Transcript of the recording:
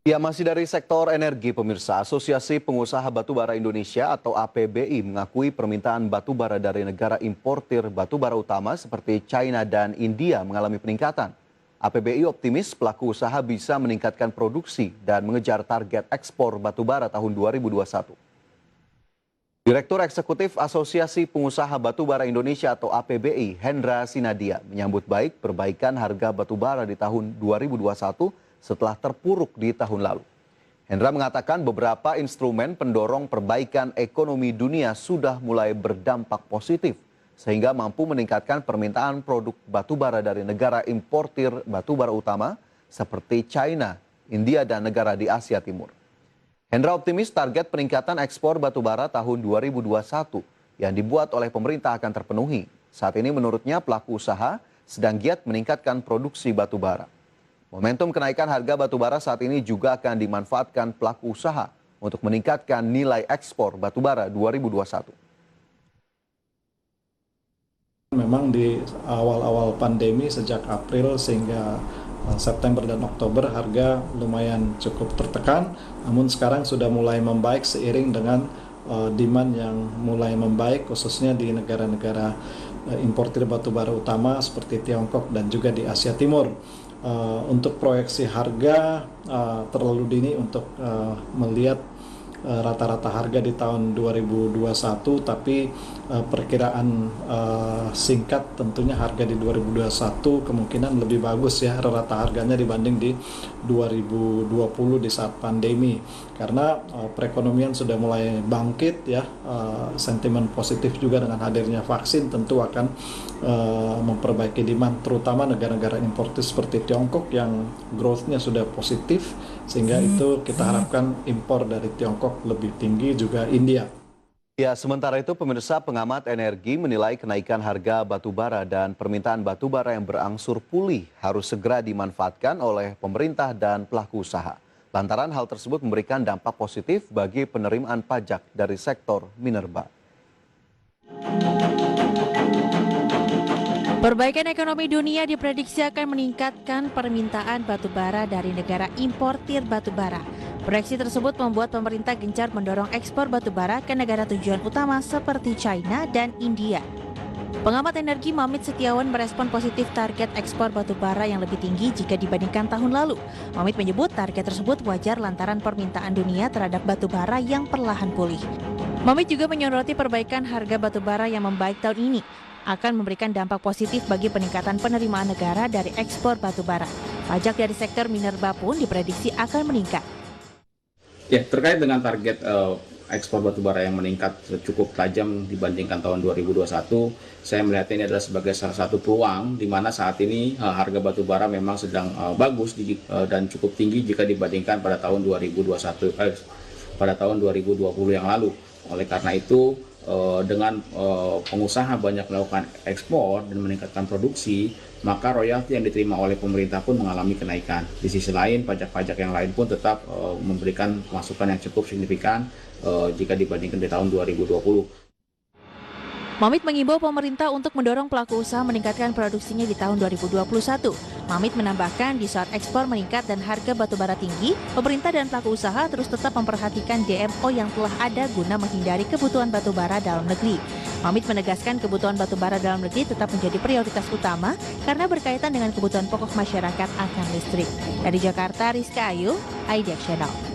Ya, masih dari sektor energi, pemirsa. Asosiasi Pengusaha Batubara Indonesia atau APBI mengakui permintaan batubara dari negara importir batubara utama seperti China dan India mengalami peningkatan. APBI optimis pelaku usaha bisa meningkatkan produksi dan mengejar target ekspor batubara tahun 2021. Direktur Eksekutif Asosiasi Pengusaha Batubara Indonesia atau APBI, Hendra Sinadia, menyambut baik perbaikan harga batubara di tahun 2021 setelah terpuruk di tahun lalu. Hendra mengatakan beberapa instrumen pendorong perbaikan ekonomi dunia sudah mulai berdampak positif, sehingga mampu meningkatkan permintaan produk batubara dari negara importir batubara utama seperti China, India, dan negara di Asia Timur. Hendra optimis target peningkatan ekspor batubara tahun 2021 yang dibuat oleh pemerintah akan terpenuhi. Saat ini menurutnya pelaku usaha sedang giat meningkatkan produksi batubara. Momentum kenaikan harga batubara saat ini juga akan dimanfaatkan pelaku usaha untuk meningkatkan nilai ekspor batubara 2021. Memang di awal-awal pandemi sejak April sehingga September dan Oktober harga lumayan cukup tertekan, namun sekarang sudah mulai membaik seiring dengan demand yang mulai membaik khususnya di negara-negara importir batubara utama seperti Tiongkok dan juga di Asia Timur. Untuk proyeksi harga terlalu dini untuk melihat rata-rata harga di tahun 2021, tapi perkiraan singkat tentunya harga di 2021 kemungkinan lebih bagus ya rata harganya dibanding di 2020 di saat pandemi, karena perekonomian sudah mulai bangkit ya, sentimen positif juga dengan hadirnya vaksin tentu akan memperbaiki demand, terutama negara-negara importer seperti Tiongkok yang growth-nya sudah positif, sehingga itu kita harapkan impor dari Tiongkok lebih tinggi, juga India. Ya, sementara itu pemirsa, pengamat energi menilai kenaikan harga batubara dan permintaan batubara yang berangsur pulih harus segera dimanfaatkan oleh pemerintah dan pelaku usaha. Lantaran hal tersebut memberikan dampak positif bagi penerimaan pajak dari sektor minerba. Perbaikan ekonomi dunia diprediksi akan meningkatkan permintaan batubara dari negara importir batubara. Proyeksi tersebut membuat pemerintah gencar mendorong ekspor batubara ke negara tujuan utama seperti China dan India. Pengamat energi Mamit Setiawan merespon positif target ekspor batubara yang lebih tinggi jika dibandingkan tahun lalu. Mamit menyebut target tersebut wajar lantaran permintaan dunia terhadap batubara yang perlahan pulih. Mamit juga menyoroti perbaikan harga batubara yang membaik tahun ini akan memberikan dampak positif bagi peningkatan penerimaan negara dari ekspor batubara. Pajak dari sektor minerba pun diprediksi akan meningkat. Ya, terkait dengan target ekspor batubara yang meningkat cukup tajam dibandingkan tahun 2021, saya melihat ini adalah sebagai salah satu peluang di mana saat ini harga batubara memang sedang bagus dan cukup tinggi jika dibandingkan pada tahun 2021 pada tahun 2020 yang lalu. Oleh karena itu, dengan pengusaha banyak melakukan ekspor dan meningkatkan produksi, maka royalti yang diterima oleh pemerintah pun mengalami kenaikan. Di sisi lain, pajak-pajak yang lain pun tetap memberikan masukan yang cukup signifikan jika dibandingkan di tahun 2020. Mamit mengimbau pemerintah untuk mendorong pelaku usaha meningkatkan produksinya di tahun 2021. Mamit menambahkan di saat ekspor meningkat dan harga batubara tinggi, pemerintah dan pelaku usaha terus tetap memperhatikan DMO yang telah ada guna menghindari kebutuhan batubara dalam negeri. Mamit menegaskan kebutuhan batubara dalam negeri tetap menjadi prioritas utama karena berkaitan dengan kebutuhan pokok masyarakat akan listrik. Dari Jakarta, Rizka Ayu, IDX Channel.